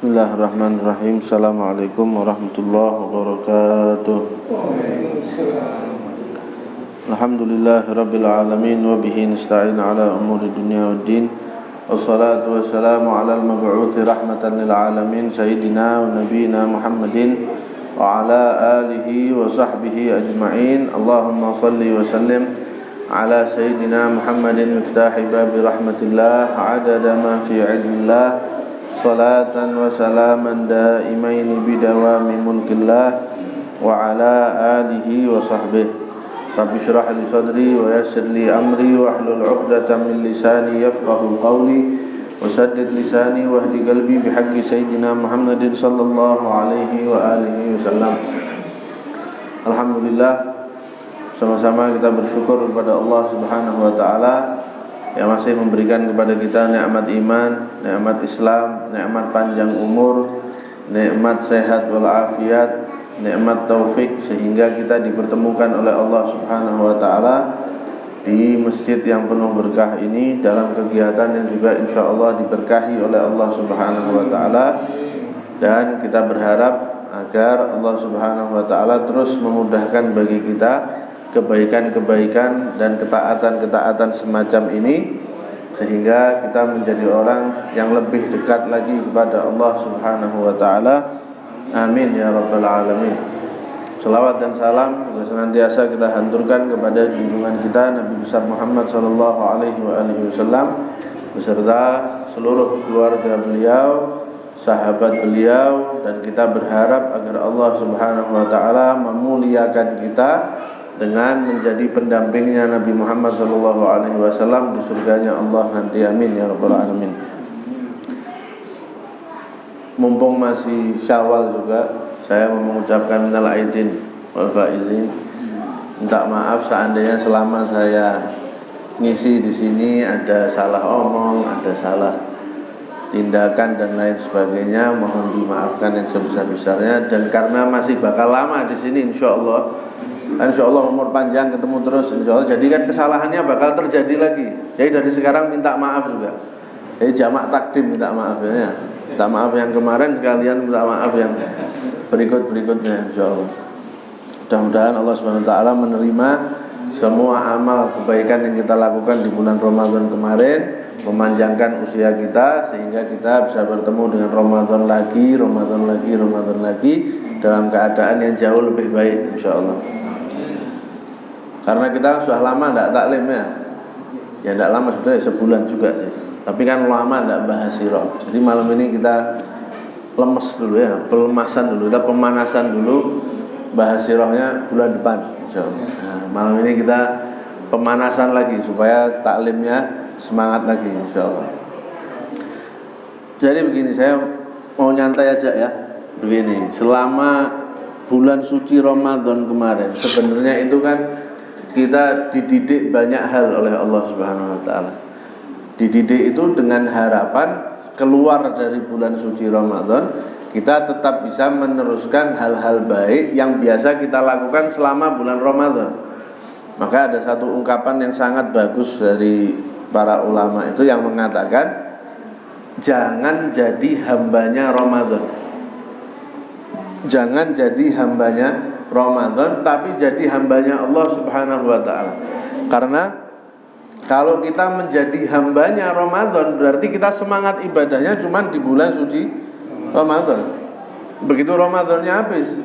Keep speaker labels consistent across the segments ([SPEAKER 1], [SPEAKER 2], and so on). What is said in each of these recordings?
[SPEAKER 1] Bismillahirrahmanirrahim. Assalamualaikum warahmatullahi wabarakatuh. Alhamdulillahirabbil alamin wa bihi nasta'in ala umuri dunya waddin. Wassalatu wassalamu ala al-mab'uts rahmatan lil alamin sayyidina wa nabiyyina Muhammadin wa ala alihi wa sahbihi ajma'in. Allahumma shalli wa sallim ala sayyidina Muhammadin miftahi babi rahmatillah adada ma fi 'ilmillah. Salatan wa salaman daimaini bidawami mulkillah wa ala alihi wa sahbihi. Rabbi syrah li sadri wa yassir li amri wa hlul 'uqdatam min lisani yafqahu qawli wa saddid lisani wa hdi qalbi bihaqqi sayyidina Muhammadin sallallahu alaihi wa alihi wasallam. Alhamdulillah, sama-sama kita bersyukur kepada Allah Subhanahu wa taala yang masih memberikan kepada kita nikmat iman, nikmat Islam, nikmat panjang umur, nikmat sehat walafiat, nikmat taufik, sehingga kita dipertemukan oleh Allah Subhanahu wa taala di masjid yang penuh berkah ini dalam kegiatan yang juga insyaallah diberkahi oleh Allah Subhanahu wa taala. Dan kita berharap agar Allah Subhanahu wa taala terus memudahkan bagi kita kebaikan-kebaikan dan ketaatan-ketaatan semacam ini, sehingga kita menjadi orang yang lebih dekat lagi kepada Allah Subhanahu wa taala. Amin ya rabbal alamin. Selawat dan salam senantiasa kita haturkan kepada junjungan kita Nabi besar Muhammad sallallahu alaihi wasallam beserta seluruh keluarga beliau, sahabat beliau, dan kita berharap agar Allah Subhanahu wa taala memuliakan kita dengan menjadi pendampingnya Nabi Muhammad sallallahu alaihi wasallam di surganya Allah nanti. Amin ya rabbal alamin. Mumpung masih Syawal juga, saya mau mengucapkan minal aidin wal faizin. Minta maaf seandainya selama saya ngisi di sini ada salah omong, ada salah tindakan dan lain sebagainya, mohon dimaafkan yang sebesar-besarnya. Dan karena masih bakal lama di sini insyaallah, insyaallah umur panjang ketemu terus insyaallah, jadi kan kesalahannya bakal terjadi lagi. Jadi dari sekarang minta maaf juga. Jadi jamak takdim minta maaf ya. Minta maaf yang kemarin, sekalian minta maaf yang berikut-berikutnya insyaallah. Mudah-mudahan Allah Subhanahu wa taala menerima semua amal kebaikan yang kita lakukan di bulan Ramadan kemarin, memanjangkan usia kita sehingga kita bisa bertemu dengan Ramadan lagi dalam keadaan yang jauh lebih baik insyaallah. Karena kita sudah lama tidak taklim ya tidak lama, sudah sebulan juga sih, tapi kan lama tidak bahas sirah. Jadi malam ini kita lemes dulu ya, pelemasan dulu, kita pemanasan dulu, bahas sirahnya bulan depan insyaallah. Nah, malam ini kita pemanasan lagi supaya taklimnya semangat lagi insyaallah. Jadi begini, saya mau nyantai aja ya. Begini, selama bulan suci Ramadan kemarin sebenarnya itu kan kita dididik banyak hal oleh Allah Subhanahu wa taala. Dididik itu dengan harapan keluar dari bulan suci Ramadan kita tetap bisa meneruskan hal-hal baik yang biasa kita lakukan selama bulan Ramadan. Maka ada satu ungkapan yang sangat bagus dari para ulama itu yang mengatakan, jangan jadi hambanya Ramadan. Jangan jadi hambanya Ramadan, tapi jadi hambanya Allah Subhanahu wa taala. Karena kalau kita menjadi hambanya Ramadan, berarti kita semangat ibadahnya cuma di bulan suci Ramadan. Begitu Ramadannya habis,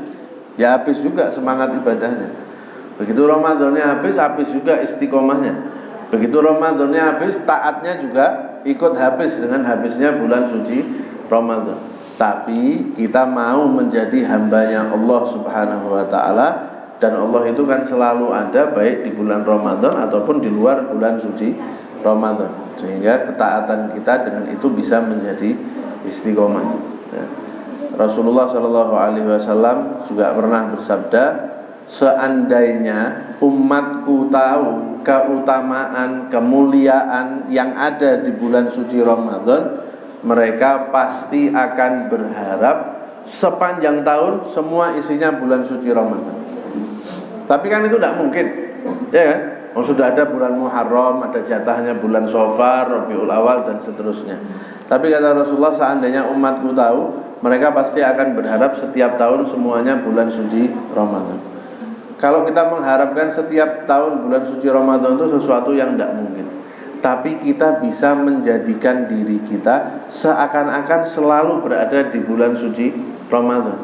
[SPEAKER 1] ya habis juga semangat ibadahnya. Begitu Ramadannya habis juga istiqomahnya. Begitu Ramadannya habis, taatnya juga ikut habis dengan habisnya bulan suci Ramadan. Tapi kita mau menjadi hambanya Allah Subhanahu wa ta'ala, dan Allah itu kan selalu ada baik di bulan Ramadan ataupun di luar bulan suci Ramadan, sehingga ketaatan kita dengan itu bisa menjadi istiqomah ya. Rasulullah SAW juga pernah bersabda, seandainya umatku tahu keutamaan, kemuliaan yang ada di bulan suci Ramadan, mereka pasti akan berharap sepanjang tahun semua isinya bulan suci Ramadan. Tapi kan itu tidak mungkin, ya kan? Sudah ada bulan Muharram, ada jatahnya bulan Shafar, Rabiul Awal dan seterusnya. Tapi kata Rasulullah, seandainya umatku tahu mereka pasti akan berharap setiap tahun semuanya bulan suci Ramadan. Kalau kita mengharapkan setiap tahun bulan suci Ramadan itu sesuatu yang tidak mungkin. Tapi kita bisa menjadikan diri kita seakan-akan selalu berada di bulan suci Ramadan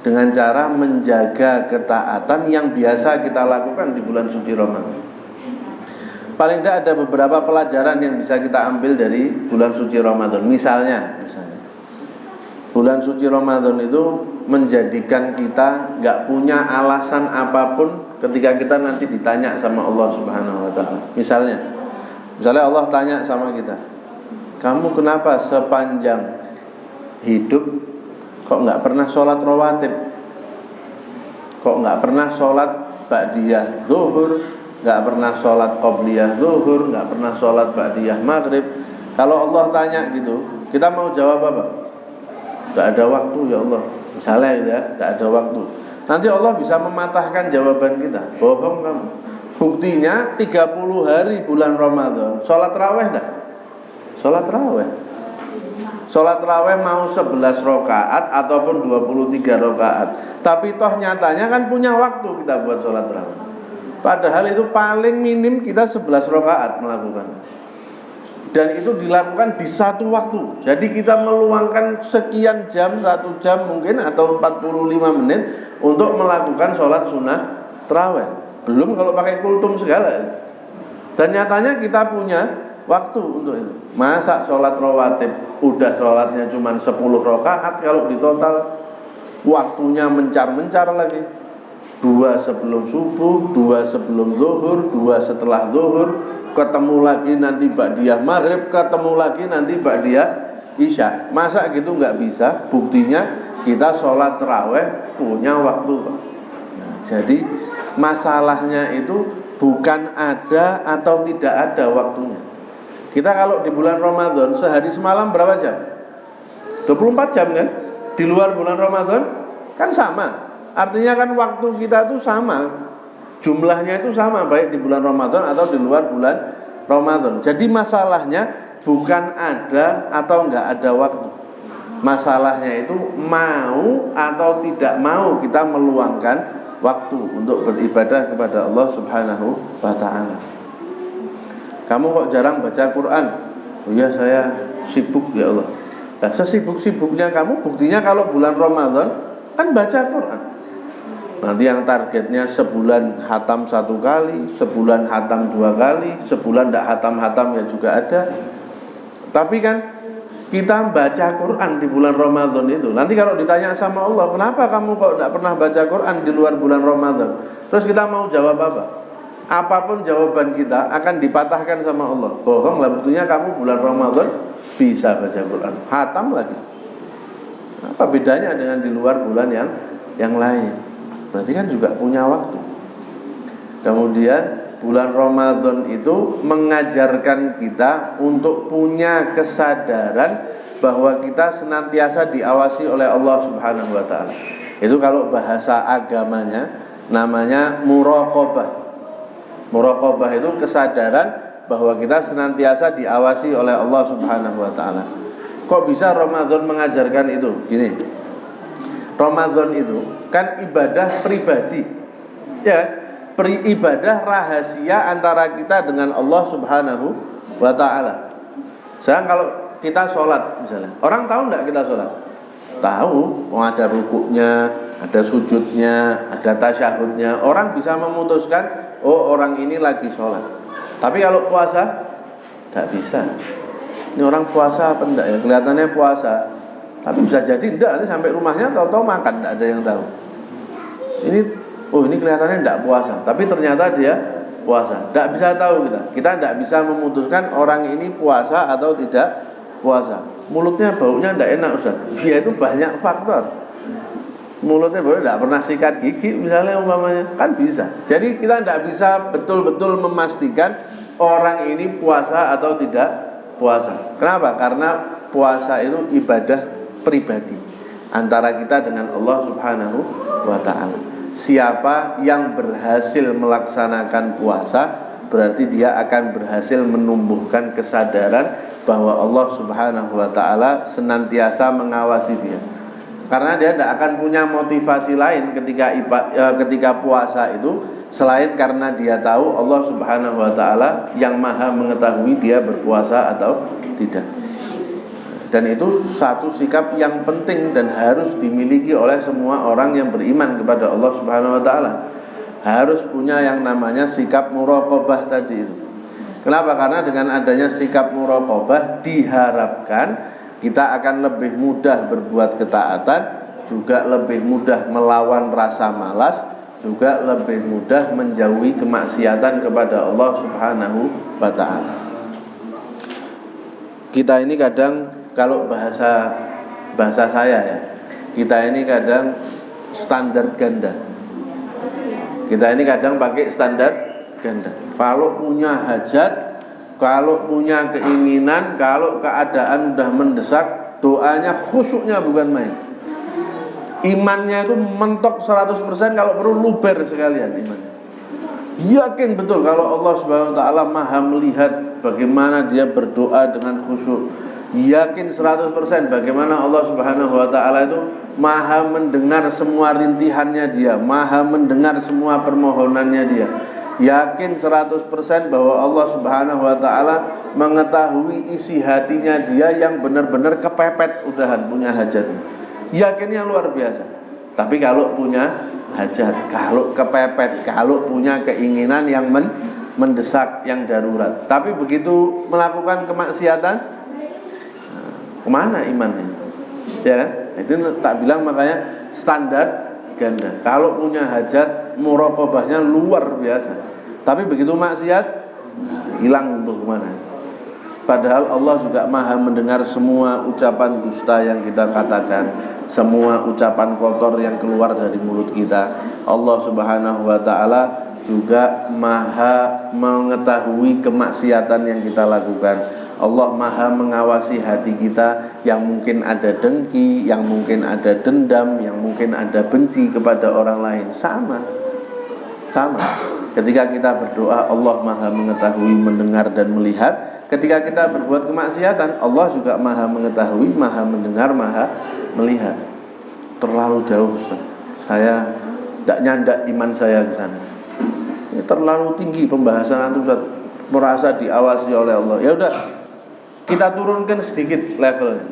[SPEAKER 1] dengan cara menjaga ketaatan yang biasa kita lakukan di bulan suci Ramadan. Paling tidak ada beberapa pelajaran yang bisa kita ambil dari bulan suci Ramadan. Misalnya bulan suci Ramadan itu menjadikan kita gak punya alasan apapun ketika kita nanti ditanya sama Allah Subhanahu wa ta'ala. Misalnya Allah tanya sama kita, kamu kenapa sepanjang hidup kok gak pernah sholat rawatib, kok gak pernah sholat ba'diyah zuhur, gak pernah sholat qobliyah zuhur, gak pernah sholat ba'diyah maghrib. Kalau Allah tanya gitu, kita mau jawab apa? Gak ada waktu ya Allah, misalnya gitu ya, gak ada waktu. Nanti Allah bisa mematahkan jawaban kita, bohong kamu. Buktinya 30 hari bulan Ramadan sholat raweh enggak? Sholat raweh mau 11 rakaat ataupun 23 rakaat. Tapi toh nyatanya kan punya waktu kita buat sholat raweh. Padahal itu paling minim kita 11 rakaat melakukan. Dan itu dilakukan di satu waktu. Jadi kita meluangkan sekian jam, 1 jam mungkin atau 45 menit untuk melakukan sholat sunnah tarawih. Belum kalau pakai kultum segala. Dan nyatanya kita punya waktu untuk itu. Masa sholat rawatib udah sholatnya cuma 10 rakaat, kalau di total waktunya mencar-mencar lagi. 2 sebelum subuh, 2 sebelum zuhur, 2 setelah zuhur, ketemu lagi nanti ba'diyah maghrib, ketemu lagi nanti ba'diyah isya. Masa gitu nggak bisa? Buktinya kita sholat tarawih punya waktu. Nah, jadi masalahnya itu bukan ada atau tidak ada waktunya. Kita kalau di bulan Ramadan sehari semalam berapa jam? 24 jam kan? Di luar bulan Ramadan kan sama. Artinya kan waktu kita itu sama, jumlahnya itu sama baik di bulan Ramadan atau di luar bulan Ramadan. Jadi masalahnya bukan ada atau enggak ada waktu. Masalahnya itu mau atau tidak mau kita meluangkan waktu untuk beribadah kepada Allah Subhanahu wa ta'ala. Kamu kok jarang baca Quran? Oh ya, saya sibuk ya Allah. Nah, sesibuk-sibuknya kamu, buktinya kalau bulan Ramadan kan baca Quran. Nanti yang targetnya sebulan hatam 1 kali, sebulan hatam 2 kali, sebulan tidak hatam-hatam ya juga ada. Tapi kan kita baca Quran di bulan Ramadan itu. Nanti kalau ditanya sama Allah, kenapa kamu kok tidak pernah baca Quran di luar bulan Ramadan? Terus kita mau jawab apa? Apapun jawaban kita akan dipatahkan sama Allah. Bohong lah, buktinya kamu bulan Ramadan bisa baca Quran, hatam lagi. Apa bedanya dengan di luar bulan yang lain? Berarti kan juga punya waktu. Kemudian bulan Ramadan itu mengajarkan kita untuk punya kesadaran bahwa kita senantiasa diawasi oleh Allah Subhanahu wa ta'ala. Itu kalau bahasa agamanya namanya muraqabah. Muraqabah itu kesadaran bahwa kita senantiasa diawasi oleh Allah Subhanahu wa ta'ala. Kok bisa Ramadan mengajarkan itu? Gini, Ramadan itu kan ibadah pribadi, ya, ibadah rahasia antara kita dengan Allah Subhanahu wa ta'ala. Sekarang kalau kita sholat misalnya, orang tahu enggak kita sholat? Tahu, ada rukuknya, ada sujudnya, ada tasyahudnya. Orang bisa memutuskan, oh orang ini lagi sholat. Tapi kalau puasa, enggak bisa. Ini orang puasa apa enggak ya? Kelihatannya puasa, tapi bisa jadi enggak, nanti sampai rumahnya tahu-tahu makan, enggak ada yang tahu. Ini kelihatannya enggak puasa, tapi ternyata dia puasa. Enggak bisa tahu kita. Kita enggak bisa memutuskan orang ini puasa atau tidak puasa. Mulutnya baunya enggak enak, Ustaz. Ya itu banyak faktor. Mulutnya baunya enggak pernah sikat gigi misalnya umpamanya, kan bisa. Jadi kita enggak bisa betul-betul memastikan orang ini puasa atau tidak puasa. Kenapa? Karena puasa itu ibadah pribadi antara kita dengan Allah Subhanahu wa ta'ala. Siapa yang berhasil melaksanakan puasa, berarti dia akan berhasil menumbuhkan kesadaran bahwa Allah Subhanahu wa ta'ala senantiasa mengawasi dia. Karena dia tidak akan punya motivasi lain ketika puasa itu selain karena dia tahu Allah Subhanahu wa taala yang Maha mengetahui dia berpuasa atau tidak. Dan itu satu sikap yang penting dan harus dimiliki oleh semua orang yang beriman kepada Allah Subhanahu wa taala. Harus punya yang namanya sikap muraqabah tadi itu. Kenapa? Karena dengan adanya sikap muraqabah diharapkan kita akan lebih mudah berbuat ketaatan, juga lebih mudah melawan rasa malas, juga lebih mudah menjauhi kemaksiatan kepada Allah Subhanahu wa taala. Kita ini kadang kalau bahasa saya ya, kita ini kadang standar ganda. Kita ini kadang pakai standar ganda. Kalau punya hajat, kalau punya keinginan, kalau keadaan udah mendesak, doanya khusyuknya bukan main. Imannya itu mentok 100%, kalau perlu luber sekalian imannya. Yakin betul kalau Allah Subhanahu wa taala Maha melihat bagaimana dia berdoa dengan khusyuk. Yakin 100% bagaimana Allah Subhanahu wa taala itu Maha mendengar semua rintihannya dia, Maha mendengar semua permohonannya dia. Yakin 100% bahwa Allah Subhanahu wa taala mengetahui isi hatinya dia yang benar-benar kepepet udahan punya hajat. Yakinnya luar biasa. Tapi kalau punya hajat, kalau kepepet, kalau punya keinginan yang mendesak, yang darurat, tapi begitu melakukan kemaksiatan, kemana imannya? Ya kan? Itu tak bilang makanya standar ganda. Kalau punya hajat, muraqabahnya luar biasa. Tapi begitu maksiat, hilang untuk kemana? Padahal Allah juga Maha mendengar semua ucapan dusta yang kita katakan, semua ucapan kotor yang keluar dari mulut kita. Allah Subhanahu wa taala juga Maha mengetahui kemaksiatan yang kita lakukan. Allah Maha mengawasi hati kita yang mungkin ada dengki, yang mungkin ada dendam, yang mungkin ada benci kepada orang lain. Sama. Ketika kita berdoa, Allah Maha mengetahui, mendengar dan melihat. Ketika kita berbuat kemaksiatan, Allah juga Maha mengetahui, Maha mendengar, Maha melihat. Terlalu jauh, Ustaz. Saya tidak nyandak iman saya ke sana. Ini terlalu tinggi pembahasan itu, Ustaz. Merasa diawasi oleh Allah. Ya udah, kita turunkan sedikit levelnya.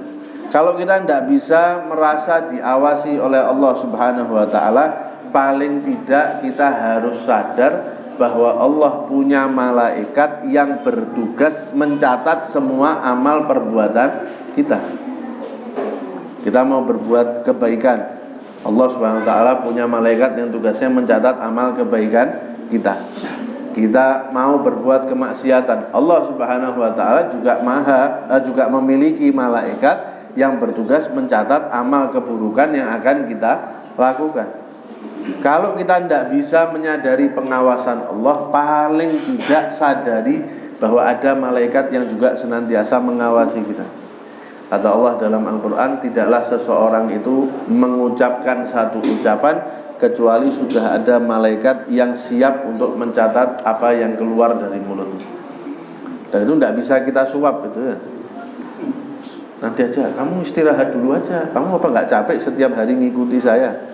[SPEAKER 1] Kalau kita tidak bisa merasa diawasi oleh Allah Subhanahu wa taala, paling tidak kita harus sadar bahwa Allah punya malaikat yang bertugas mencatat semua amal perbuatan kita. Kita mau berbuat kebaikan, Allah Subhanahu wa taala punya malaikat yang tugasnya mencatat amal kebaikan kita. Kita mau berbuat kemaksiatan, Allah Subhanahu wa taala juga memiliki malaikat yang bertugas mencatat amal keburukan yang akan kita lakukan. Kalau kita tidak bisa menyadari pengawasan Allah, paling tidak sadari bahwa ada malaikat yang juga senantiasa mengawasi kita. Kata Allah dalam Al-Quran, tidaklah seseorang itu mengucapkan satu ucapan kecuali sudah ada malaikat yang siap untuk mencatat apa yang keluar dari mulutnya. Dan itu tidak bisa kita suap itu ya. Nanti aja, kamu istirahat dulu aja. Kamu apa nggak capek setiap hari ngikuti saya?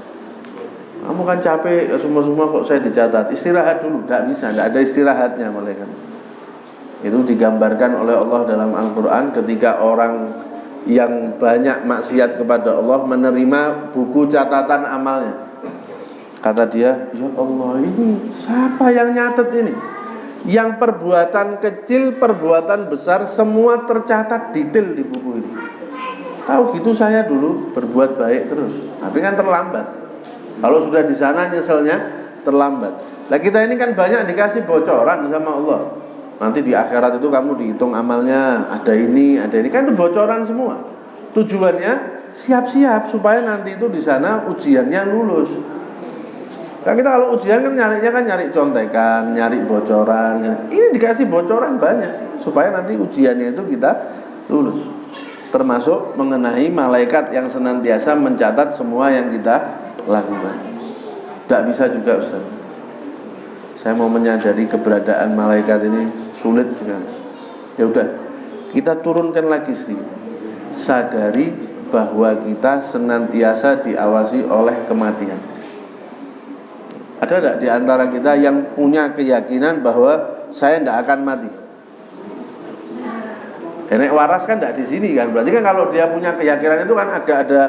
[SPEAKER 1] Kamu kan capek semua kok saya dicatat. Istirahat dulu, tidak bisa, tidak ada istirahatnya malaikat. Itu digambarkan oleh Allah dalam Al-Quran ketika orang yang banyak maksiat kepada Allah menerima buku catatan amalnya. Kata dia, ya Allah, ini siapa yang nyatet ini? Yang perbuatan kecil, perbuatan besar, semua tercatat detail di buku ini. Tahu gitu saya dulu berbuat baik terus, tapi kan terlambat. Kalau sudah di sana nyeselnya terlambat. Nah kita ini kan banyak dikasih bocoran sama Allah. Nanti di akhirat itu kamu dihitung amalnya, ada ini, kan itu bocoran semua. Tujuannya siap-siap supaya nanti itu di sana ujiannya lulus. Nah kita kalau ujian kan nyari contekan, nyari bocoran. Ini dikasih bocoran banyak supaya nanti ujiannya itu kita lulus. Termasuk mengenai malaikat yang senantiasa mencatat semua yang kita lakukan. Tidak bisa juga Ustaz. Saya mau menyadari keberadaan malaikat ini sulit sekali. Ya udah, kita turunkan lagi sedikit. Sadari bahwa kita senantiasa diawasi oleh kematian. Ada tidak di antara kita yang punya keyakinan bahwa saya tidak akan mati? Nek waras kan tidak di sini kan. Berarti kan kalau dia punya keyakinan itu kan agak ada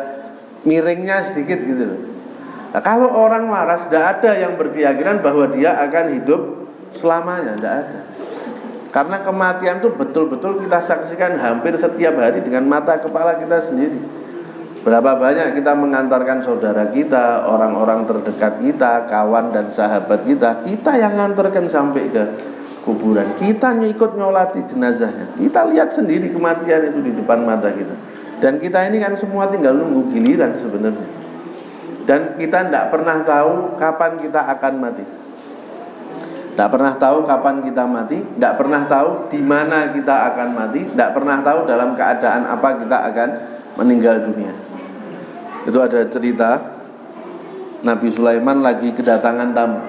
[SPEAKER 1] miringnya sedikit gitu loh. Nah, kalau orang waras tidak ada yang berkeyakinan bahwa dia akan hidup selamanya, tidak ada. Karena kematian itu betul-betul kita saksikan hampir setiap hari dengan mata kepala kita sendiri. Berapa banyak kita mengantarkan saudara kita, orang-orang terdekat kita, kawan dan sahabat kita yang ngantarkan sampai ke kuburan. Kita ikut nyolati jenazahnya. Kita lihat sendiri kematian itu di depan mata kita. Dan kita ini kan semua tinggal nunggu giliran sebenarnya. Dan kita tidak pernah tahu kapan kita akan mati. Tidak pernah tahu kapan kita mati, tidak pernah tahu di mana kita akan mati, tidak pernah tahu dalam keadaan apa kita akan meninggal dunia. Itu ada cerita Nabi Sulaiman lagi kedatangan tamu,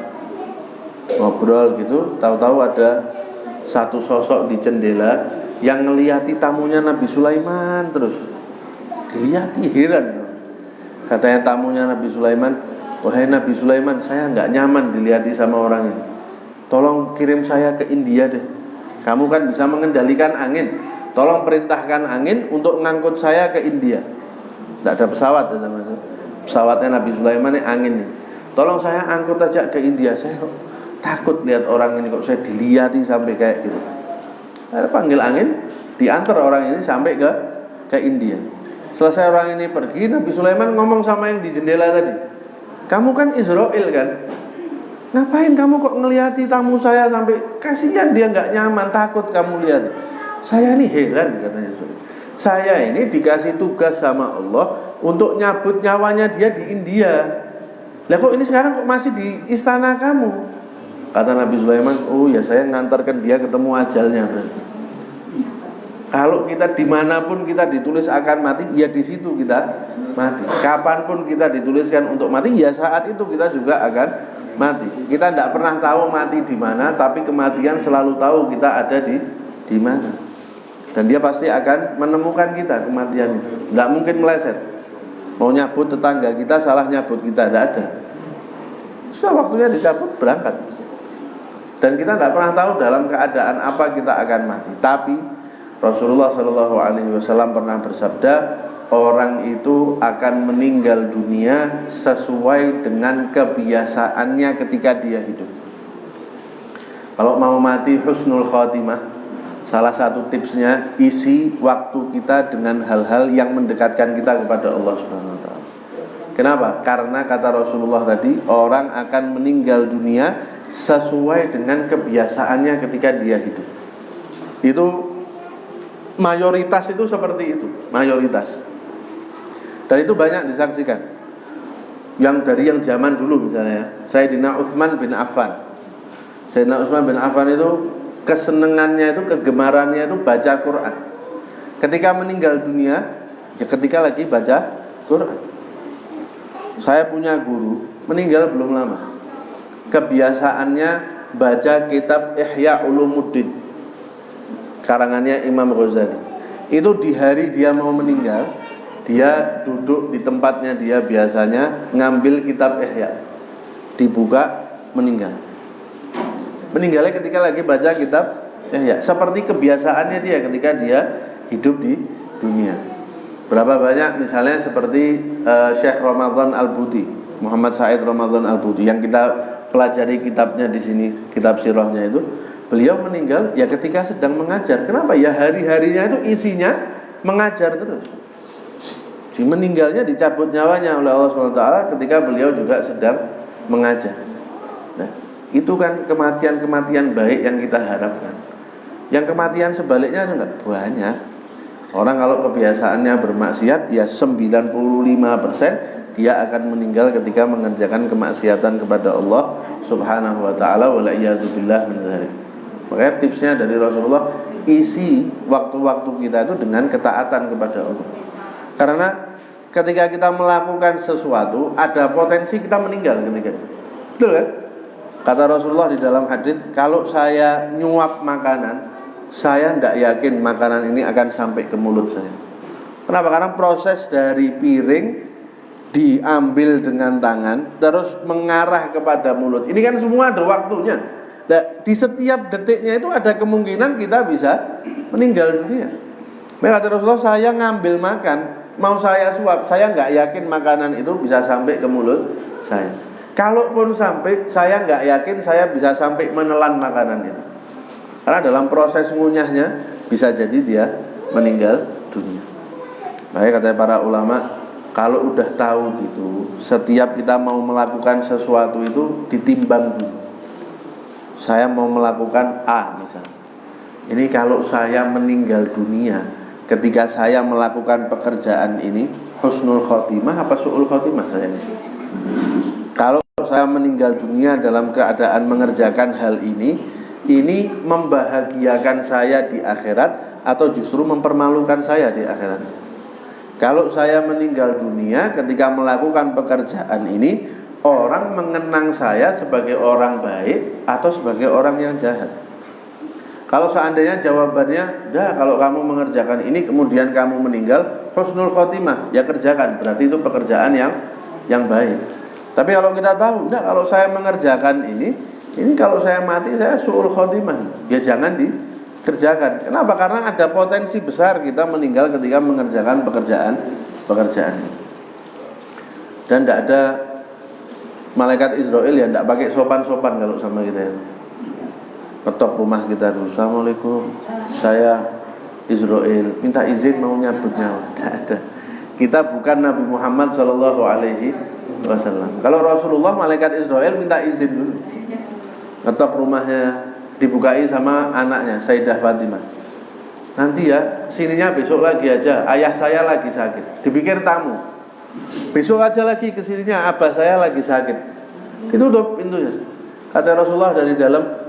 [SPEAKER 1] ngobrol gitu, tahu-tahu ada satu sosok di jendela yang ngelihati tamunya Nabi Sulaiman terus. Dilihati heran. Katanya tamunya Nabi Sulaiman, wahai Nabi Sulaiman, saya nggak nyaman dilihati sama orang ini. Tolong kirim saya ke India deh. Kamu kan bisa mengendalikan angin. Tolong perintahkan angin untuk ngangkut saya ke India. Tidak ada pesawat ya sama itu. Pesawatnya Nabi Sulaiman ini angin nih. Tolong saya angkut aja ke India. Saya kok takut lihat orang ini, kok saya dilihati sampai kayak gitu. Saya panggil angin, diantar orang ini sampai ke India. Selesai orang ini pergi, Nabi Sulaiman ngomong sama yang di jendela tadi, kamu kan Israel kan? Ngapain kamu kok ngeliati tamu saya sampai kasihan dia nggak nyaman, takut kamu lihat. Saya ini heran katanya. Saya ini dikasih tugas sama Allah untuk nyabut nyawanya dia di India. Lah kok ini sekarang kok masih di istana kamu? Kata Nabi Sulaiman, oh ya saya ngantarkan dia ketemu ajalnya berarti. Kalau kita dimanapun kita ditulis akan mati, ya di situ kita mati. Kapanpun kita dituliskan untuk mati, ya saat itu kita juga akan mati. Kita tidak pernah tahu mati di mana, tapi kematian selalu tahu kita ada di mana. Dan dia pasti akan menemukan kita kematian itu. Tidak mungkin meleset. Mau nyabut tetangga kita, salah nyabut kita, tidak ada. Sudah waktunya dicabut, berangkat. Dan kita tidak pernah tahu dalam keadaan apa kita akan mati. Tapi Rasulullah SAW pernah bersabda, orang itu akan meninggal dunia sesuai dengan kebiasaannya ketika dia hidup. Kalau mau mati husnul khotimah, salah satu tipsnya isi waktu kita dengan hal-hal yang mendekatkan kita kepada Allah Subhanahu wa taala. Kenapa? Karena kata Rasulullah tadi, orang akan meninggal dunia sesuai dengan kebiasaannya ketika dia hidup. Itu mayoritas itu seperti itu, mayoritas. Dan itu banyak disaksikan. Yang dari yang zaman dulu misalnya, Sayyidina Utsman bin Affan. Sayyidina Utsman bin Affan itu kesenangannya itu, kegemarannya itu baca Quran. Ketika meninggal dunia, ya ketika lagi baca Quran. Saya punya guru, meninggal belum lama. Kebiasaannya baca kitab Ihya Ulumuddin, karangannya Imam Ghazali. Itu di hari dia mau meninggal, dia duduk di tempatnya dia biasanya ngambil kitab Ihya, dibuka, meninggal. Meninggalnya ketika lagi baca kitab Ihya, seperti kebiasaannya dia ketika dia hidup di dunia. Berapa banyak misalnya seperti Syekh Ramadan Al-Buti, Muhammad Said Ramadan Al-Buti, yang kita pelajari kitabnya di sini, kitab sirahnya itu. Beliau meninggal ya ketika sedang mengajar. Kenapa? Ya hari-harinya itu isinya mengajar terus. Si meninggalnya dicabut nyawanya oleh Allah SWT ketika beliau juga sedang mengajar. Nah, itu kan kematian-kematian baik yang kita harapkan. Yang kematian sebaliknya ada enggak? Banyak. Orang kalau kebiasaannya bermaksiat, ya 95% dia akan meninggal ketika mengerjakan kemaksiatan kepada Allah Subhanahu wa taala, wa la'iyadzubillah min dzalik. Makanya tipsnya dari Rasulullah, isi waktu-waktu kita itu dengan ketaatan kepada Allah. Karena ketika kita melakukan sesuatu, ada potensi kita meninggal ketika itu. Betul kan? Kata Rasulullah di dalam hadis, kalau saya nyuap makanan, saya tidak yakin makanan ini akan sampai ke mulut saya. Kenapa? Karena proses dari piring diambil dengan tangan terus mengarah kepada mulut. Ini kan semua ada waktunya. Nah, di setiap detiknya itu ada kemungkinan kita bisa meninggal dunia. Maka kata Rasulullah, saya ngambil makan, mau saya suap, saya nggak yakin makanan itu bisa sampai ke mulut saya. Kalaupun sampai, saya nggak yakin saya bisa sampai menelan makanan itu. Karena dalam proses ngunyahnya bisa jadi dia meninggal dunia. Makanya kata para ulama, kalau udah tahu gitu, setiap kita mau melakukan sesuatu itu ditimbang dulu. Saya mau melakukan A misalnya. Ini kalau saya meninggal dunia ketika saya melakukan pekerjaan ini, husnul khotimah apa su'ul khotimah saya ini? Kalau saya meninggal dunia dalam keadaan mengerjakan hal ini membahagiakan saya di akhirat atau justru mempermalukan saya di akhirat? Kalau saya meninggal dunia ketika melakukan pekerjaan ini, orang mengenang saya sebagai orang baik atau sebagai orang yang jahat? Kalau seandainya jawabannya, kalau kamu mengerjakan ini kemudian kamu meninggal, husnul khotimah, ya kerjakan, berarti itu pekerjaan yang baik. Tapi kalau kita tahu, kalau saya mengerjakan ini kalau saya mati saya su'ul khotimah, ya jangan dikerjakan. Kenapa? Karena ada potensi besar kita meninggal ketika mengerjakan pekerjaan ini. Dan tidak ada malaikat Israel yang tidak pakai sopan-sopan kalau sama kita ya. Ketok rumah kita dulu, assalamualaikum, saya Israel, minta izin mau nyabut nyawa. Tidak ada. Kita bukan Nabi Muhammad SAW. Kalau Rasulullah, malaikat Israel minta izin dulu. Ketok rumahnya, dibukai sama anaknya Sayyidah Fatimah. Nanti ya, sininya besok lagi aja, ayah saya lagi sakit. Dipikir tamu. Besok aja lagi kesininya, abah saya lagi sakit. Itu tutup pintunya. Kata Rasulullah dari dalam,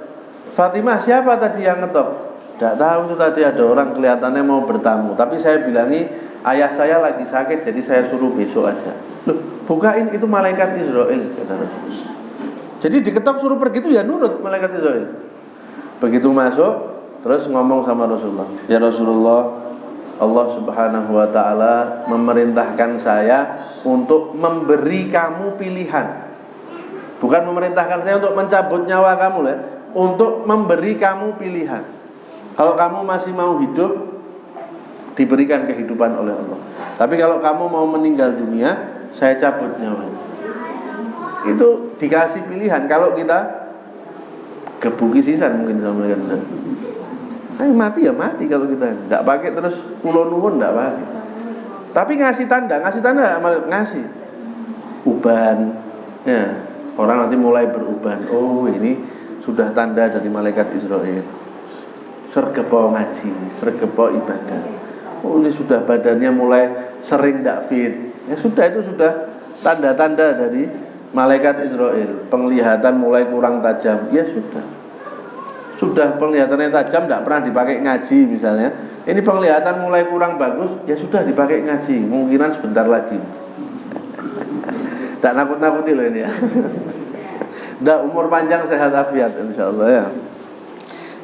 [SPEAKER 1] Fatimah, siapa tadi yang ngetok? Tidak tahu, itu tadi ada orang kelihatannya mau bertamu. Tapi saya bilangi ayah saya lagi sakit, jadi saya suruh besok aja. Loh, bukain, itu malaikat Israel, kata Rasulullah. Jadi diketok suruh pergi itu ya nurut malaikat Israel. Begitu masuk, terus ngomong sama Rasulullah, ya Rasulullah, Allah Subhanahu wa ta'ala memerintahkan saya untuk memberi kamu pilihan. Bukan memerintahkan saya untuk mencabut nyawa kamu lah, untuk memberi kamu pilihan. Kalau kamu masih mau hidup, diberikan kehidupan oleh Allah. Tapi kalau kamu mau meninggal dunia, saya cabut nyawanya. Itu dikasih pilihan. Kalau kita gebuki sisan mungkin sama mereka. Mati ya mati kalau kita tidak pakai terus pulau nuwun tidak pakai. Tapi ngasih tanda ngasih uban. Ya, orang nanti mulai beruban. Oh, ini sudah tanda dari malaikat Israel. Sergepo ngaji, sergepo ibadah. Oh, ini sudah badannya mulai sering tidak fit. Ya sudah, itu sudah tanda-tanda dari malaikat Israel. Penglihatan mulai kurang tajam. Ya sudah penglihatannya tajam, tidak pernah dipakai ngaji misalnya. Ini penglihatan mulai kurang bagus, ya sudah dipakai ngaji. Mungkinan sebentar lagi. Tak nakut-nakuti loh ini ya. Dah umur panjang sehat afiat insyaallah ya.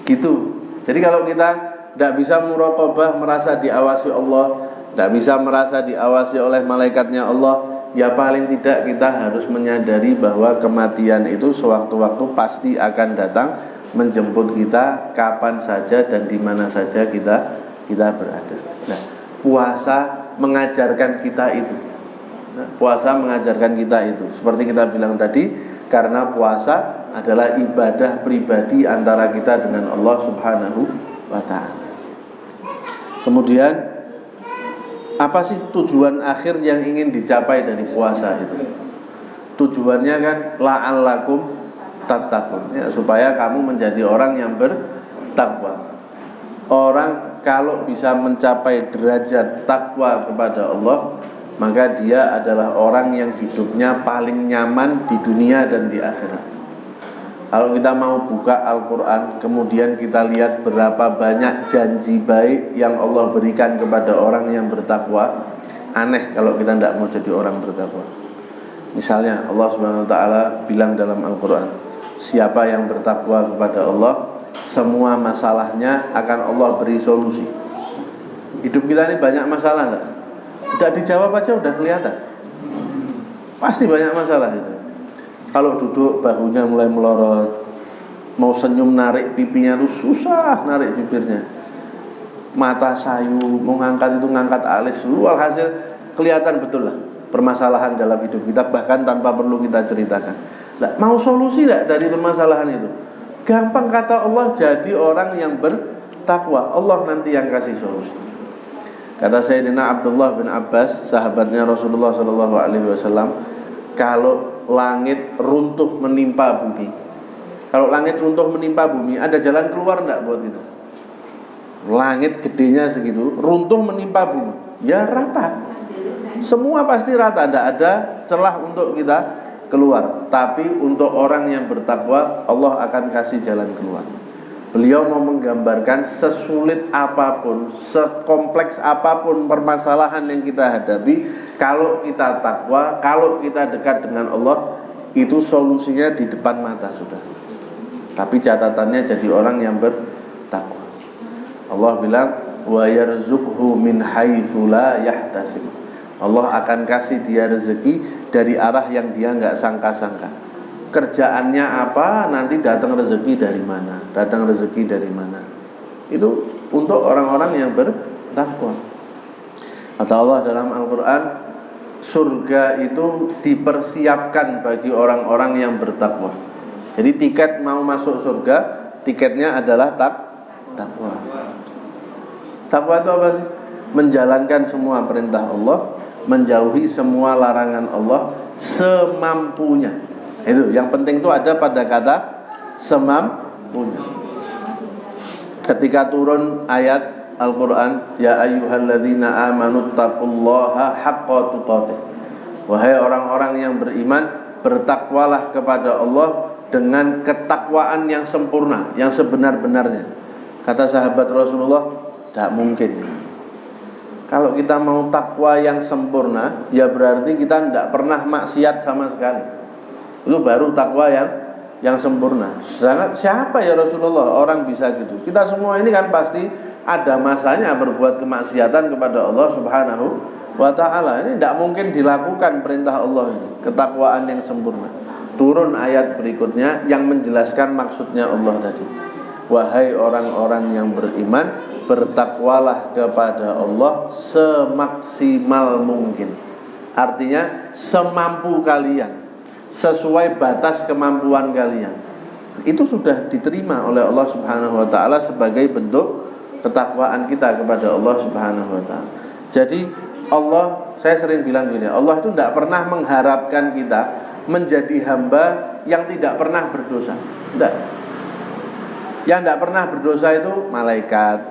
[SPEAKER 1] Gitu. Jadi kalau kita tidak bisa muraqabah, merasa diawasi Allah, tidak bisa merasa diawasi oleh malaikatnya Allah, ya paling tidak kita harus menyadari bahwa kematian itu sewaktu-waktu pasti akan datang menjemput kita kapan saja dan di mana saja kita berada. Nah, puasa mengajarkan kita itu. Seperti kita bilang tadi, karena puasa adalah ibadah pribadi antara kita dengan Allah Subhanahu wa ta'ala. Kemudian apa sih tujuan akhir yang ingin dicapai dari puasa itu? Tujuannya kan la'allakum tattaqun, ya, supaya kamu menjadi orang yang bertakwa. Orang kalau bisa mencapai derajat takwa kepada Allah, maka dia adalah orang yang hidupnya paling nyaman di dunia dan di akhirat. Kalau kita mau buka Al-Quran, kemudian kita lihat berapa banyak janji baik yang Allah berikan kepada orang yang bertakwa, aneh kalau kita tidak mau jadi orang bertakwa. Misalnya Allah Subhanahu wa ta'ala bilang dalam Al-Quran, siapa yang bertakwa kepada Allah, semua masalahnya akan Allah beri solusi. Hidup kita ini banyak masalah enggak? Tidak dijawab aja udah kelihatan. Pasti banyak masalah itu. Kalau duduk bahunya mulai melorot, mau senyum narik pipinya tuh susah narik bibirnya, mata sayu, mau ngangkat itu ngangkat alis, walhasil kelihatan betul lah permasalahan dalam hidup kita, bahkan tanpa perlu kita ceritakan. Nah, mau solusi tidak dari permasalahan itu? Gampang kata Allah, jadi orang yang bertakwa, Allah nanti yang kasih solusi. Kata Sayyidina Abdullah bin Abbas, sahabatnya Rasulullah SAW, kalau langit runtuh menimpa bumi, kalau langit runtuh menimpa bumi, ada jalan keluar enggak buat kita? Langit gedenya segitu, runtuh menimpa bumi, ya rata. Semua pasti rata, tidak ada celah untuk kita keluar. Tapi untuk orang yang bertakwa, Allah akan kasih jalan keluar. Beliau mau menggambarkan sesulit apapun, sekompleks apapun permasalahan yang kita hadapi, kalau kita takwa, kalau kita dekat dengan Allah, itu solusinya di depan mata sudah. Tapi catatannya jadi orang yang bertakwa. Allah bilang, wa yarzuqhu min haitsu la yahtasib. Allah akan kasih dia rezeki dari arah yang dia enggak sangka-sangka. Kerjaannya apa, nanti datang rezeki dari mana, datang rezeki dari mana. Itu untuk orang-orang yang bertakwa. Kata Allah dalam Al-Quran, surga itu dipersiapkan bagi orang-orang yang bertakwa. Jadi tiket mau masuk surga, tiketnya adalah takwa. Takwa itu apa sih? Menjalankan semua perintah Allah, menjauhi semua larangan Allah semampunya. Itu yang penting itu ada pada kata semampunya. Ketika turun ayat Al-Quran, ya ayyuhalladzina amanu taqullaha haqqa tuqatih. Wahai orang-orang yang beriman, bertakwalah kepada Allah dengan ketakwaan yang sempurna, yang sebenar-benarnya. Kata sahabat Rasulullah, tidak mungkin. Kalau kita mau takwa yang sempurna, ya berarti kita tidak pernah maksiat sama sekali. Itu baru takwa yang sempurna. Sedangkan siapa ya Rasulullah orang bisa gitu? Kita semua ini kan pasti ada masanya berbuat kemaksiatan kepada Allah Subhanahu wa ta'ala. Ini tidak mungkin dilakukan perintah Allah ini, ketakwaan yang sempurna. Turun ayat berikutnya yang menjelaskan maksudnya Allah tadi. Wahai orang-orang yang beriman, bertakwalah kepada Allah semaksimal mungkin. Artinya semampu kalian, sesuai batas kemampuan kalian. Itu sudah diterima oleh Allah Subhanahu wa ta'ala sebagai bentuk ketakwaan kita kepada Allah Subhanahu wa ta'ala. Jadi Allah, saya sering bilang gini, Allah itu tidak pernah mengharapkan kita menjadi hamba yang tidak pernah berdosa. Tidak. Yang tidak pernah berdosa itu malaikat,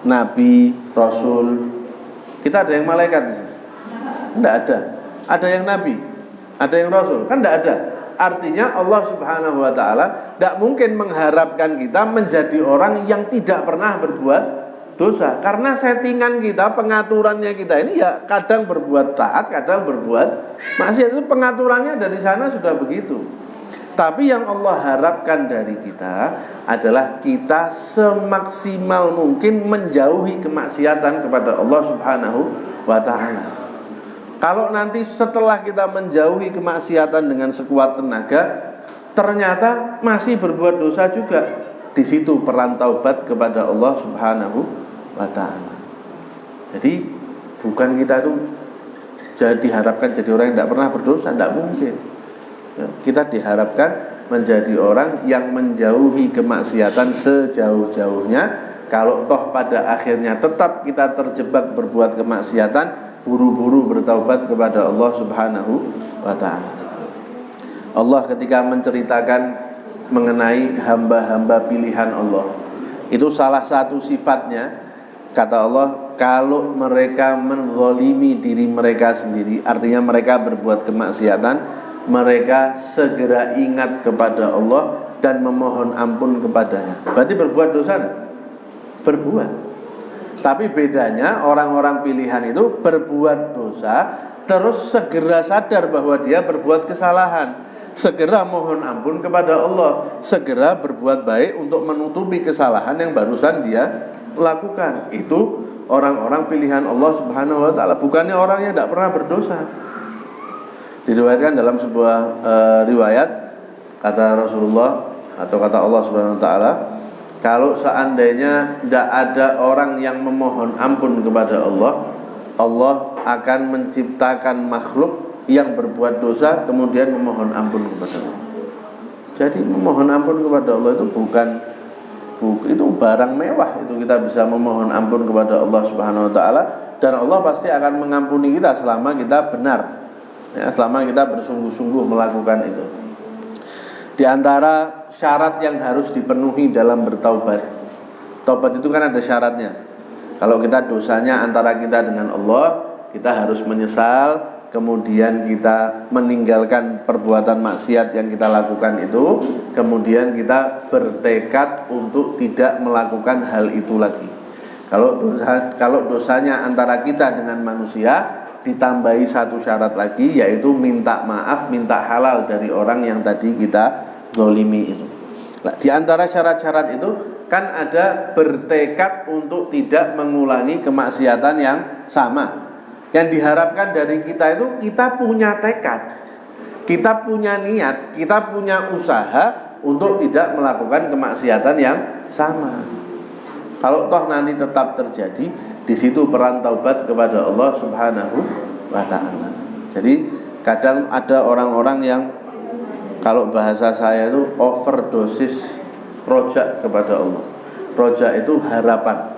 [SPEAKER 1] nabi, rasul. Kita ada yang malaikat di sini? Tidak ada. Ada yang nabi, ada yang rasul, kan tidak ada. Artinya Allah Subhanahu wa ta'ala tidak mungkin mengharapkan kita menjadi orang yang tidak pernah berbuat dosa. Karena settingan kita, pengaturannya kita ini ya kadang berbuat taat, kadang berbuat maksiat. Itu pengaturannya dari sana sudah begitu. Tapi yang Allah harapkan dari kita adalah kita semaksimal mungkin menjauhi kemaksiatan kepada Allah Subhanahu wa ta'ala. Kalau nanti setelah kita menjauhi kemaksiatan dengan sekuat tenaga, ternyata masih berbuat dosa juga, di situ peran taubat kepada Allah Subhanahu wa ta'ala. Jadi bukan kita itu diharapkan jadi orang yang tidak pernah berdosa, tidak mungkin. Kita diharapkan menjadi orang yang menjauhi kemaksiatan sejauh-jauhnya. Kalau toh pada akhirnya tetap kita terjebak berbuat kemaksiatan, buru-buru bertaubat kepada Allah Subhanahu wa ta'ala. Allah ketika menceritakan mengenai hamba-hamba pilihan Allah, itu salah satu sifatnya, kata Allah, kalau mereka menzalimi diri mereka sendiri, artinya mereka berbuat kemaksiatan, mereka segera ingat kepada Allah dan memohon ampun kepadanya. Berarti berbuat dosa? Berbuat. Tapi bedanya orang-orang pilihan itu berbuat dosa, terus segera sadar bahwa dia berbuat kesalahan, segera mohon ampun kepada Allah, segera berbuat baik untuk menutupi kesalahan yang barusan dia lakukan. Itu orang-orang pilihan Allah Subhanahu wa taala, bukannya orang yang tidak pernah berdosa. Diriwayatkan dalam sebuah riwayat, kata Rasulullah atau kata Allah Subhanahu wa taala, kalau seandainya tidak ada orang yang memohon ampun kepada Allah, Allah akan menciptakan makhluk yang berbuat dosa kemudian memohon ampun kepada Allah. Jadi memohon ampun kepada Allah itu itu barang mewah, itu kita bisa memohon ampun kepada Allah Subhanahu wa taala, dan Allah pasti akan mengampuni kita selama kita benar. Ya, selama kita bersungguh-sungguh melakukan itu. Di antara syarat yang harus dipenuhi dalam bertaubat, taubat itu kan ada syaratnya. Kalau kita dosanya antara kita dengan Allah, kita harus menyesal, kemudian kita meninggalkan perbuatan maksiat yang kita lakukan itu, kemudian kita bertekad untuk tidak melakukan hal itu lagi. Kalau dosanya antara kita dengan manusia, ditambahi satu syarat lagi, yaitu minta maaf, minta halal dari orang yang tadi kita zalimi itu. Nah, di antara syarat-syarat itu kan ada bertekad untuk tidak mengulangi kemaksiatan yang sama. Yang diharapkan dari kita itu kita punya tekad, kita punya niat, kita punya usaha untuk tidak melakukan kemaksiatan yang sama. Kalau toh nanti tetap terjadi, di situ peran taubat kepada Allah Subhanahu wa taala. Jadi kadang ada orang-orang yang, kalau bahasa saya itu, overdosis rojak kepada Allah. Rojak itu harapan.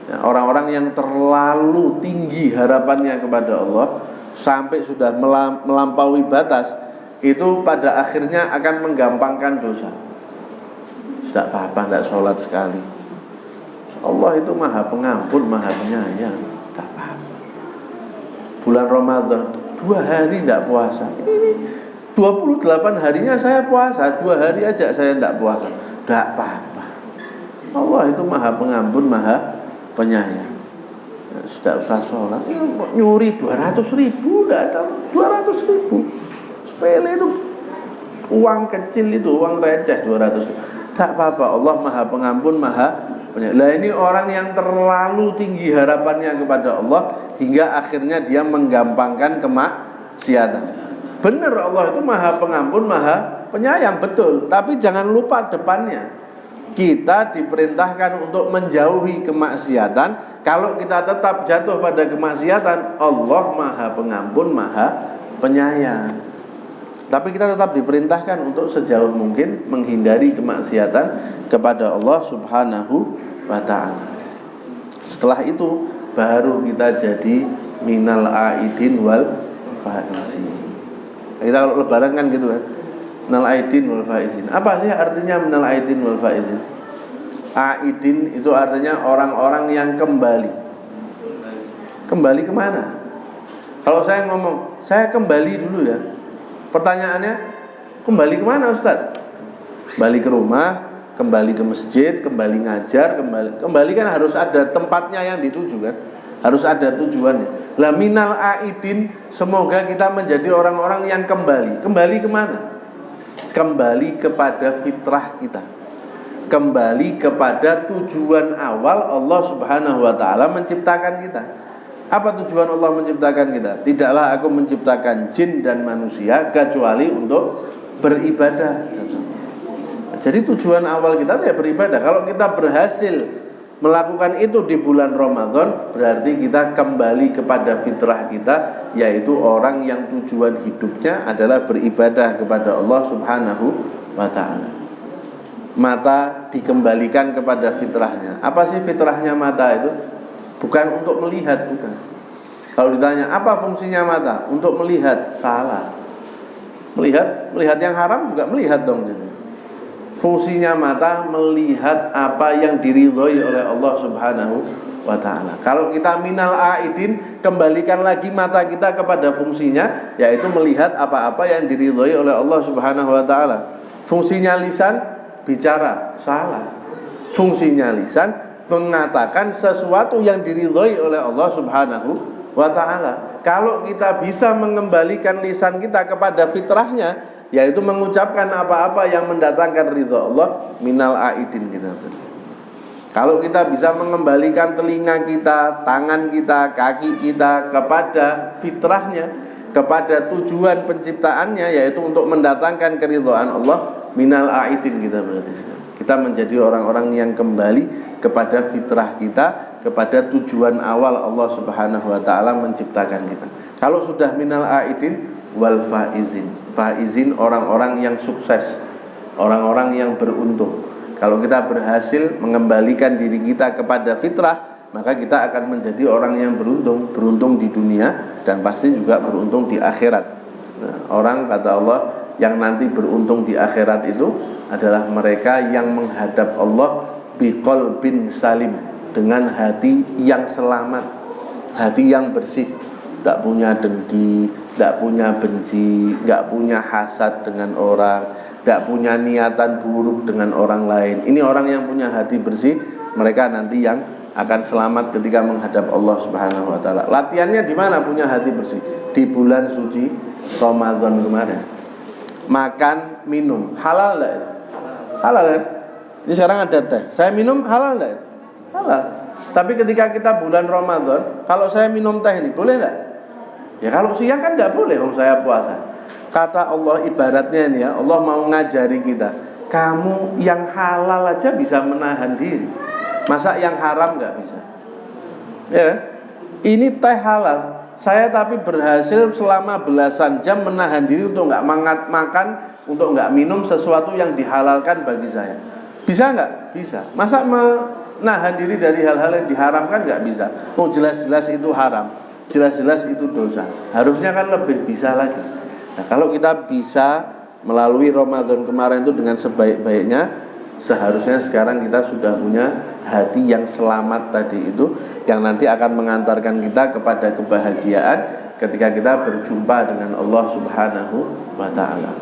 [SPEAKER 1] Ya, orang-orang yang terlalu tinggi harapannya kepada Allah sampai sudah melampaui batas, itu pada akhirnya akan menggampangkan dosa. Tidak apa-apa, tidak sholat sekali. Allah itu maha pengampun, maha penyayang, tidak apa-apa. Bulan Ramadan 2 hari tidak puasa, ini 28 harinya saya puasa, 2 hari aja saya tidak puasa, tidak apa-apa. Allah itu maha pengampun, maha penyayang. Tidak usah sholat, nyuri 200.000, tidak ada 200.000, sepele itu, uang kecil itu, uang receh 200.000, tidak apa-apa. Allah maha pengampun, maha penyayang. Lah ini orang yang terlalu tinggi harapannya kepada Allah hingga akhirnya dia menggampangkan kemaksiatan. Benar, Allah itu maha pengampun, maha penyayang, betul. Tapi jangan lupa depannya, kita diperintahkan untuk menjauhi kemaksiatan. Kalau kita tetap jatuh pada kemaksiatan, Allah maha pengampun, maha penyayang. Tapi kita tetap diperintahkan untuk sejauh mungkin menghindari kemaksiatan kepada Allah Subhanahu wa ta'ala. Setelah itu baru kita jadi minal aidin wal faizin. Kita kalau lebaran kan gitu kan, minal aidin wal faizin. Apa sih artinya minal aidin wal faizin? Aidin itu artinya orang-orang yang kembali. Kembali kemana? Kalau saya ngomong, saya kembali dulu ya, pertanyaannya, kembali kemana Ustaz? Kembali ke rumah, kembali ke masjid, kembali ngajar, kembali kan harus ada tempatnya yang dituju kan, harus ada tujuannya. Lah minal aidin, semoga kita menjadi orang-orang yang kembali. Kembali kemana? Kembali kepada fitrah kita, kembali kepada tujuan awal Allah Subhanahu wa ta'ala menciptakan kita. Apa tujuan Allah menciptakan kita? Tidaklah aku menciptakan jin dan manusia kecuali untuk beribadah. Jadi tujuan awal kita ya beribadah. Kalau kita berhasil melakukan itu di bulan Ramadan, berarti kita kembali kepada fitrah kita, yaitu orang yang tujuan hidupnya adalah beribadah kepada Allah Subhanahu wa ta'ala. Mata dikembalikan kepada fitrahnya. Apa sih fitrahnya mata itu? Bukan untuk melihat, bukan. Kalau ditanya apa fungsinya mata? Untuk melihat, salah. Melihat yang haram juga melihat dong. Fungsinya mata melihat apa yang diridhoi oleh Allah Subhanahu wa ta'ala. Kalau kita minal aidin, kembalikan lagi mata kita kepada fungsinya, yaitu melihat apa-apa yang diridhoi oleh Allah Subhanahu wa ta'ala. Fungsinya lisan, bicara, salah. Fungsinya lisan mengatakan sesuatu yang diridhoi oleh Allah Subhanahu wa ta'ala. Kalau kita bisa mengembalikan lisan kita kepada fitrahnya, yaitu mengucapkan apa-apa yang mendatangkan ridha Allah, minal aidin kita. Kalau kita bisa mengembalikan telinga kita, tangan kita, kaki kita kepada fitrahnya, kepada tujuan penciptaannya, yaitu untuk mendatangkan keridhaan Allah, minal aidin kita berarti sekarang. Kita menjadi orang-orang yang kembali kepada fitrah kita, kepada tujuan awal Allah Subhanahu wa taala menciptakan kita. Kalau sudah minal aidin wal faizin. Faizin orang-orang yang sukses, orang-orang yang beruntung. Kalau kita berhasil mengembalikan diri kita kepada fitrah, maka kita akan menjadi orang yang beruntung, beruntung di dunia dan pasti juga beruntung di akhirat. Nah, orang kata Allah yang nanti beruntung di akhirat itu adalah mereka yang menghadap Allah biqalbin salim, dengan hati yang selamat, hati yang bersih, tidak punya dengki, tidak punya benci, tidak punya hasad dengan orang, tidak punya niatan buruk dengan orang lain. Ini orang yang punya hati bersih, mereka nanti yang akan selamat ketika menghadap Allah Subhanahu wa taala. Latihannya di mana punya hati bersih? Di bulan suci Ramadan kemarin. Makan, minum, halal enggak? Halal kan? Ini sekarang ada teh. Saya minum halal enggak? Halal. Tapi ketika kita bulan Ramadan, kalau saya minum teh ini boleh enggak? Ya kalau siang kan enggak boleh, saya puasa. Kata Allah ibaratnya ini ya, Allah mau ngajari kita, kamu yang halal aja bisa menahan diri, masa yang haram enggak bisa? Ya, ini teh halal. Saya tapi berhasil selama belasan jam menahan diri untuk enggak makan, untuk enggak minum sesuatu yang dihalalkan bagi saya. Bisa enggak? Bisa. Masa menahan diri dari hal-hal yang diharamkan enggak bisa? Oh, jelas-jelas itu haram, jelas-jelas itu dosa. Harusnya kan lebih bisa lagi. Nah, kalau kita bisa melalui Ramadan kemarin itu dengan sebaik-baiknya, seharusnya sekarang kita sudah punya hati yang selamat tadi itu, yang nanti akan mengantarkan kita kepada kebahagiaan ketika kita berjumpa dengan Allah Subhanahu wa ta'ala.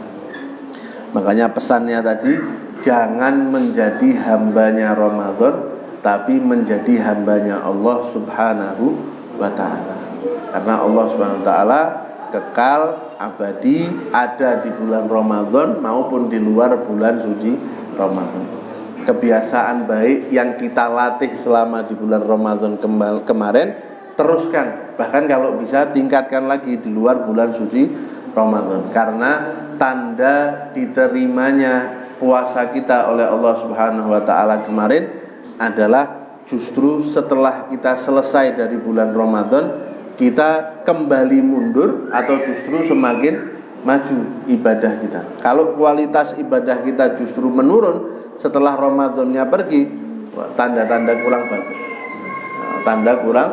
[SPEAKER 1] Makanya pesannya tadi, jangan menjadi hambanya Ramadan, tapi menjadi hambanya Allah Subhanahu wa ta'ala. Karena Allah Subhanahu wa ta'ala kekal, abadi, ada di bulan Ramadan maupun di luar bulan suci Ramadan. Kebiasaan baik yang kita latih selama di bulan Ramadan kemarin, teruskan, bahkan kalau bisa tingkatkan lagi di luar bulan suci Ramadan. Karena tanda diterimanya puasa kita oleh Allah Subhanahu wa ta'ala kemarin adalah justru setelah kita selesai dari bulan Ramadan, kita kembali mundur atau justru semakin maju ibadah kita. Kalau kualitas ibadah kita justru menurun setelah Ramadannya pergi, tanda-tanda kurang bagus. Tanda kurang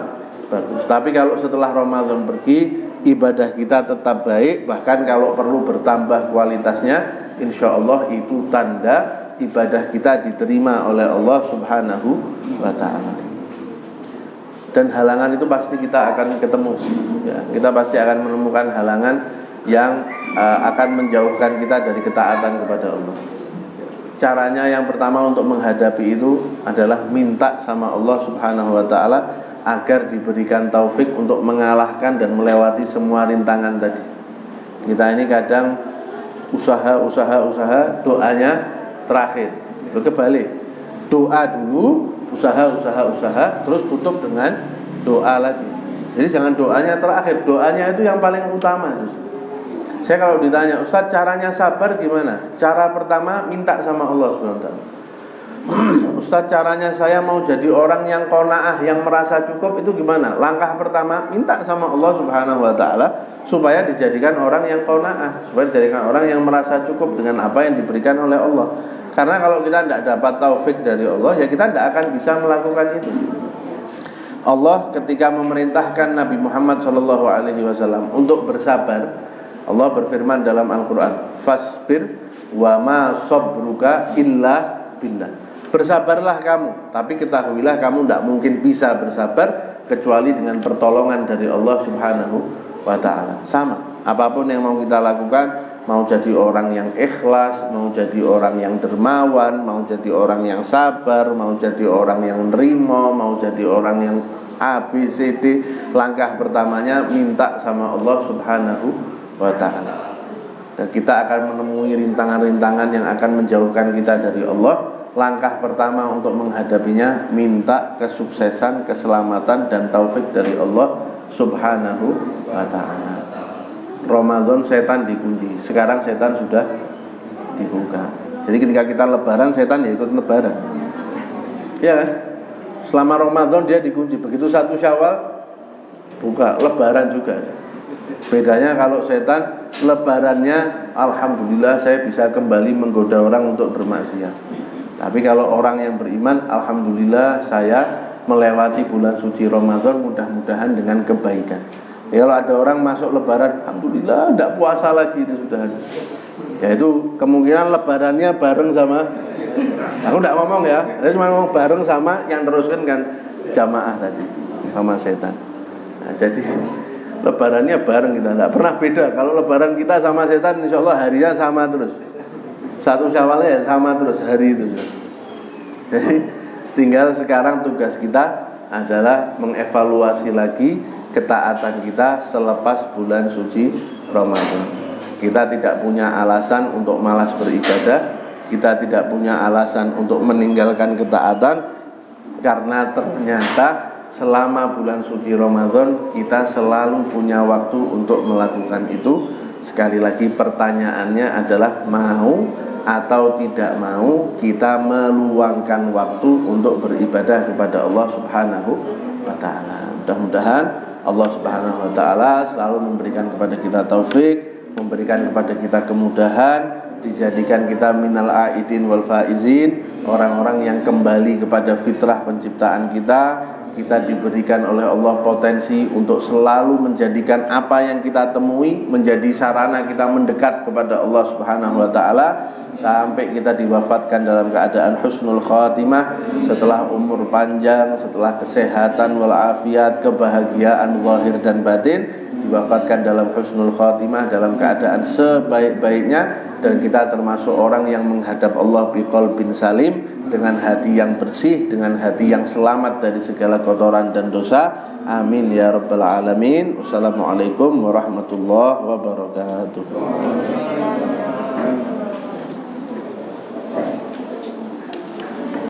[SPEAKER 1] bagus. Tapi kalau setelah Ramadan pergi, ibadah kita tetap baik, bahkan kalau perlu bertambah kualitasnya, insya Allah itu tanda ibadah kita diterima oleh Allah Subhanahu wa ta'ala. Dan halangan itu pasti kita akan ketemu ya. Kita pasti akan menemukan halangan yang akan menjauhkan kita dari ketaatan kepada Allah. Caranya yang pertama untuk menghadapi itu adalah minta sama Allah Subhanahu wa ta'ala agar diberikan taufik untuk mengalahkan dan melewati semua rintangan tadi. Kita ini kadang usaha, doanya terakhir. Kebalik, doa dulu, usaha, terus tutup dengan doa lagi. Jadi jangan doanya terakhir, doanya itu yang paling utama. Saya kalau ditanya, Ustaz caranya sabar gimana? Cara pertama minta sama Allah SWT. Ustaz caranya saya mau jadi orang yang qanaah, yang merasa cukup, itu gimana? Langkah pertama minta sama Allah Subhanahu wa ta'ala supaya dijadikan orang yang qanaah, supaya dijadikan orang yang merasa cukup dengan apa yang diberikan oleh Allah. Karena kalau kita tidak dapat taufik dari Allah, ya kita tidak akan bisa melakukan itu. Allah ketika memerintahkan Nabi Muhammad SAW untuk bersabar, Allah berfirman dalam Al-Quran, fasbir wa ma sabruka illa billah. Bersabarlah kamu, tapi ketahuilah kamu tidak mungkin bisa bersabar kecuali dengan pertolongan dari Allah Subhanahu wa ta'ala. Sama, apapun yang mau kita lakukan, mau jadi orang yang ikhlas, mau jadi orang yang dermawan, mau jadi orang yang sabar, mau jadi orang yang nerima, mau jadi orang yang ABCD, langkah pertamanya minta sama Allah Subhanahu wa ta'ala. Dan kita akan menemui rintangan-rintangan yang akan menjauhkan kita dari Allah, langkah pertama untuk menghadapinya minta kesuksesan, keselamatan dan taufik dari Allah Subhanahu wa ta'ala. Ramadan setan dikunci, sekarang setan sudah dibuka. Jadi ketika kita lebaran, setan ya ikut lebaran. Iya kan? Selama Ramadan dia dikunci, begitu 1 Syawal buka, lebaran juga. Bedanya kalau setan lebarannya alhamdulillah saya bisa kembali menggoda orang untuk bermaksiat. Tapi kalau orang yang beriman, alhamdulillah saya melewati bulan suci Ramadan mudah-mudahan dengan kebaikan. Ya, kalau ada orang masuk lebaran, alhamdulillah tidak puasa lagi itu sudah. Ya itu kemungkinan lebarannya bareng sama, aku tidak ngomong ya, saya cuma ngomong bareng sama yang teruskan kan jamaah tadi sama setan. Nah, jadi lebarannya bareng, kita tidak pernah beda. Kalau lebaran kita sama setan, insya Allah harinya sama terus. 1 Syawalnya ya sama terus hari itu. Jadi tinggal sekarang tugas kita adalah mengevaluasi lagi ketaatan kita selepas bulan suci Ramadan. Kita tidak punya alasan untuk malas beribadah, kita tidak punya alasan untuk meninggalkan ketaatan, karena ternyata selama bulan suci Ramadan kita selalu punya waktu untuk melakukan itu. Sekali lagi pertanyaannya adalah mau atau tidak mau kita meluangkan waktu untuk beribadah kepada Allah Subhanahu wa ta'ala. Mudah-mudahan Allah Subhanahu wa ta'ala selalu memberikan kepada kita taufik, memberikan kepada kita kemudahan, dijadikan kita minal aidin wal faizin, orang-orang yang kembali kepada fitrah penciptaan kita. Kita diberikan oleh Allah potensi untuk selalu menjadikan apa yang kita temui menjadi sarana kita mendekat kepada Allah Subhanahu wa ta'ala, sampai kita diwafatkan dalam keadaan husnul khatimah, setelah umur panjang, setelah kesehatan walafiat, kebahagiaan zahir dan batin, diwafatkan dalam husnul khatimah, dalam keadaan sebaik-baiknya, dan kita termasuk orang yang menghadap Allah biqalbin salim, dengan hati yang bersih, dengan hati yang selamat dari segala kotoran dan dosa. Amin ya rabbal alamin. Wassalamualaikum warahmatullahi wabarakatuh.